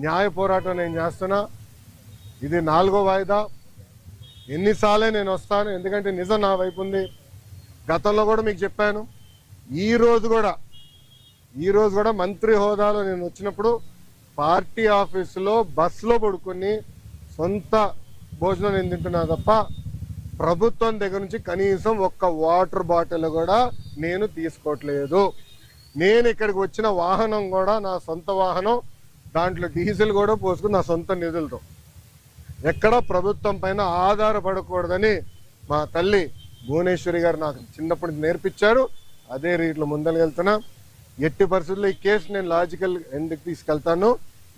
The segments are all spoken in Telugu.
న్యాయ పోరాటం నేను చేస్తున్నా. ఇది 4వ వాయిదా. ఎన్నిసార్లే నేను వస్తాను, ఎందుకంటే నిజం నా వైపు ఉంది. గతంలో కూడా మీకు చెప్పాను. ఈ రోజు కూడా మంత్రి హోదాలో నేను వచ్చినప్పుడు పార్టీ ఆఫీసులో బస్సులో పడుకొని సొంత భోజనం నేను తింటున్నా తప్ప ప్రభుత్వం దగ్గర నుంచి కనీసం ఒక్క వాటర్ బాటిల్ కూడా నేను తీసుకోవట్లేదు. నేను ఇక్కడికి వచ్చిన వాహనం కూడా నా సొంత వాహనం, దాంట్లో డీజిల్ కూడా పోసుకుని నా సొంత నిధులతో. ఎక్కడ ప్రభుత్వం పైన ఆధారపడకూడదని మా తల్లి భువనేశ్వరి గారు నాకు చిన్నప్పటి నేర్పించారు. అదే రీతిలో ముందరకెళ్తున్నా. ఎట్టి పరిస్థితుల్లో ఈ కేసు నేను లాజికల్ ఎండ్కి తీసుకెళ్తాను.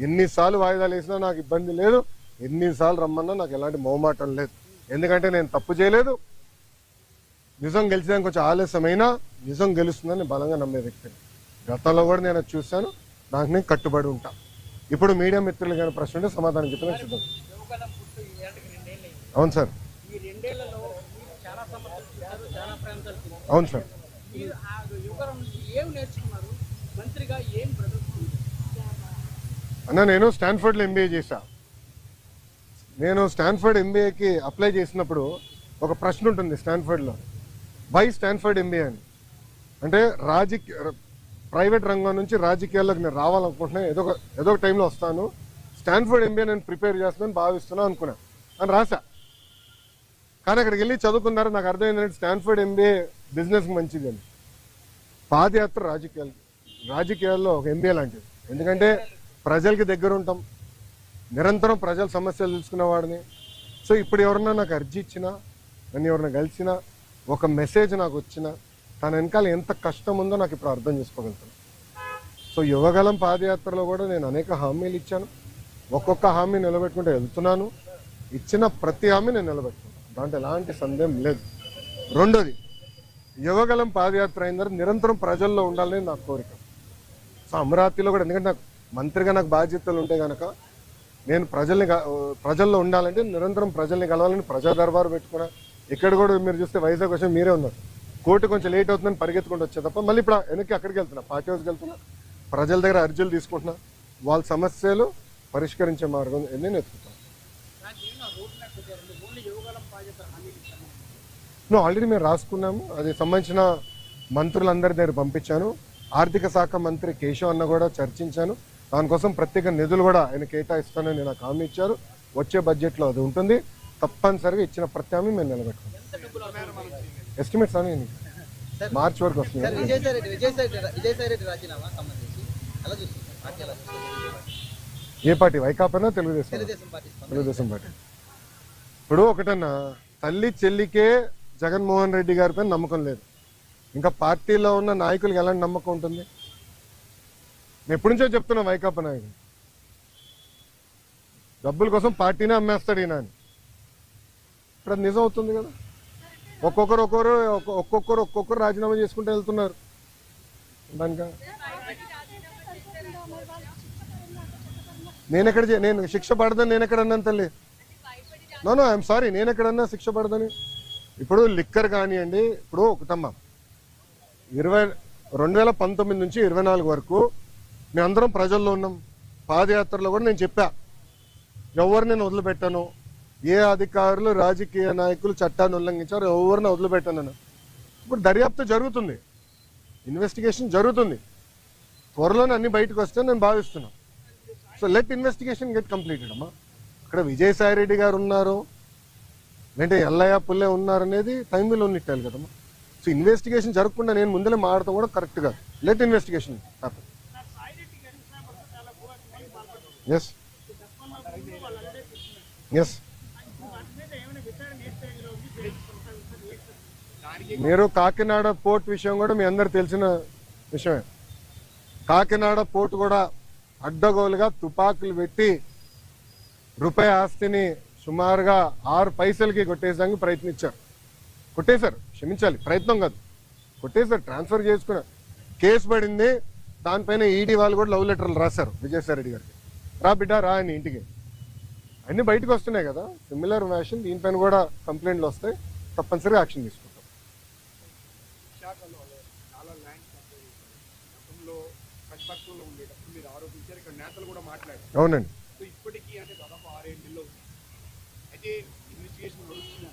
ఎన్నిసార్లు వాయిదాలు వేసినా నాకు ఇబ్బంది లేదు, ఎన్నిసార్లు రమ్మన్నా నాకు ఎలాంటి మొహమాటం లేదు. ఎందుకంటే నేను తప్పు చేయలేదు. నిజం గెలిచేదానికి కొంచెం ఆలస్యమైనా నిజం గెలుస్తుందని బలంగా నమ్మే వ్యక్తిని. గతంలో కూడా నేను అది చూశాను. నాకు నేను కట్టుబడి ఉంటా. ఇప్పుడు మీడియా మిత్రులు కానీ ప్రశ్న ఉంటే సమాధానం చెప్పిన సిద్ధం. అవును సార్. అవును సార్. అన్న, నేను స్టాన్ఫర్డ్లో ఎంబీఏ చేశా. నేను స్టాన్ఫర్డ్ ఎంబీఏకి అప్లై చేసినప్పుడు ఒక ప్రశ్న ఉంటుంది స్టాన్ఫర్డ్లో, వై స్టాన్ఫర్డ్ ఎంబీఏ అని. అంటే ప్రైవేట్ రంగం నుంచి రాజకీయాల్లోకి నేను రావాలనుకుంటున్నాను, ఏదో ఒక టైంలో వస్తాను, స్టాన్ఫర్డ్ ఎంబీఏ నేను ప్రిపేర్ చేస్తున్నాను భావిస్తున్నాను అనుకున్నా అని రాసా. కానీ అక్కడికి వెళ్ళి చదువుకున్నారు, నాకు అర్థమైందంటే స్టాన్ఫర్డ్ ఎంబీఏ బిజినెస్కి మంచిది అని. పాదయాత్ర రాజకీయాల్లో ఒక ఎంబీఏ లాంటిది. ఎందుకంటే ప్రజలకి దగ్గర ఉంటాం, నిరంతరం ప్రజల సమస్యలు తెలుసుకునేవాడిని. సో ఇప్పుడు ఎవరన్నా నాకు అర్జీ ఇచ్చినా, నన్ను ఎవరన్నా కలిసినా, ఒక మెసేజ్ నాకు వచ్చినా, తన వెనకాల ఎంత కష్టం ఉందో నాకు ఇప్పుడు అర్థం చేసుకోగలుగుతాను. సో యువగలం పాదయాత్రలో కూడా నేను అనేక హామీలు ఇచ్చాను. ఒక్కొక్క హామీ నిలబెట్టుకుంటూ వెళ్తున్నాను. ఇచ్చిన ప్రతి హామీ నేను నిలబెట్టుకున్నాను, దాంట్లో ఎలాంటి సందేహం లేదు. రెండోది, యువగలం పాదయాత్ర అయిన తర్వాత నిరంతరం ప్రజల్లో ఉండాలని నా కోరిక. సో అమరావతిలో కూడా, ఎందుకంటే నాకు మంత్రిగా నాకు బాధ్యతలు ఉంటే కనుక నేను ప్రజల్లో ఉండాలంటే నిరంతరం ప్రజల్ని కలవాలని ప్రజా దర్బారు పెట్టుకున్నా. ఇక్కడ కూడా మీరు చూస్తే వైజాగ్ వచ్చి మీరే ఉన్నారు, కోర్టు కొంచెం లేట్ అవుతుందని పరిగెత్తుకుంటూ వచ్చే తప్ప మళ్ళీ ఇప్పుడు వెనక్కి అక్కడికి వెళ్తున్నా, పార్టీ హౌస్కి వెళ్తున్నా, ప్రజల దగ్గర అర్జీలు తీసుకుంటున్నా, వాళ్ళ సమస్యలు పరిష్కరించే మార్గం నేను ఎత్తుకుంటాను. ఆల్రెడీ మేము రాసుకున్నాము, అది సంబంధించిన మంత్రులందరి దగ్గర పంపించాను. ఆర్థిక శాఖ మంత్రి కేశవ్ అన్న కూడా చర్చించాను. దానికోసం ప్రత్యేక నిధులు కూడా ఆయన కేటాయిస్తానని నాకు హామీ ఇచ్చారు. వచ్చే బడ్జెట్లో అది ఉంటుంది. తప్పనిసరిగా ఇచ్చిన ప్రతి హామీ మేము నిలబెట్టుకుంటాం. ఎస్టిమేట్స్ అని మార్చి వరకు వస్తుంది. ఏ పార్టీ? వైకాపానా తెలుగుదేశం పార్టీ? ఇప్పుడు ఒకటన్నా, తల్లి చెల్లికే జగన్మోహన్ రెడ్డి గారి పైన నమ్మకం లేదు, ఇంకా పార్టీలో ఉన్న నాయకులకు ఎలాంటి నమ్మకం ఉంటుంది? నేను ఎప్పటి నుంచో చెప్తున్నా, వైకాపా నాయకులు డబ్బుల కోసం పార్టీనే అమ్మేస్తాడు ఈయన అని. ఇప్పుడు అది నిజం అవుతుంది కదా. ఒక్కొక్కరు రాజీనామా చేసుకుంటూ వెళ్తున్నారు. దానిక నేను శిక్ష పడదని నేను ఎక్కడ అన్నాను తల్లి? నో ఐఎమ్ సారీ, నేను ఎక్కడన్నా శిక్ష పడదని. ఇప్పుడు లిక్కర్ కానివ్వండి, ఇప్పుడు ఒకటమ్మా, 2019 నుంచి 24 వరకు మేమందరం ప్రజల్లో ఉన్నాం. పాదయాత్రలో కూడా నేను చెప్పా, ఎవరు నేను వదిలిపెట్టాను, ఏ అధికారులు రాజకీయ నాయకులు చట్టాన్ని ఉల్లంఘించారు ఎవరిని వదిలిపెట్టాను. ఇప్పుడు దర్యాప్తు జరుగుతుంది, ఇన్వెస్టిగేషన్ జరుగుతుంది, త్వరలోనే అన్ని బయటకు వస్తే నేను భావిస్తున్నాను. So let investigation get completed అమ్మా. ఇక్కడ విజయసాయి రెడ్డి గారు ఉన్నారు, లేదంటే ఎల్లయ్య పుల్లే ఉన్నారనేది టైం విల్ ఉన్నట్టాలి కదమ్మా. సో ఇన్వెస్టిగేషన్ జరగకుండా నేను ముందరే మాడతాం కూడా కరెక్ట్ కాదు. Let investigation happen. Yes yes మీరు కాకినాడ పోర్ట్ విషయం కూడా మీ అందరు తెలిసిన విషయమే. కాకినాడ పోర్ట్ కూడా అడ్డగోలుగా తుపాకులు పెట్టి రూపాయి ఆస్తిని సుమారుగా 6 పైసలకి కొట్టేసానికి ప్రయత్నించారు. కొట్టేశారు, క్షమించాలి, ప్రయత్నం కాదు, కొట్టేశారు, ట్రాన్స్ఫర్ చేసుకున్నారు. కేసు పడింది, దానిపైన ఈడీ వాళ్ళు కూడా లవ్ లెటర్లు రాశారు విజయసాయి రెడ్డి గారికి, రా బిడ్డ రా అని ఇంటికి. అన్నీ బయటకు వస్తున్నాయి కదా, సిమిలర్ వ్యాషన్ దీనిపైన కూడా కంప్లైంట్లు వస్తాయి, తప్పనిసరిగా యాక్షన్ తీసుకుంటాం. ప్రతిపక్షంలో ఉండేటప్పుడు మీరు ఆరోపించారు, ఇక్కడ నేతలు కూడా మాట్లాడారు. అవునండి. సో ఇప్పటికీ అంటే దాదాపు 6-7 నెలలు అవుతుంది. అయితే ఇన్వెస్టిగేషన్ నడుస్తుంది.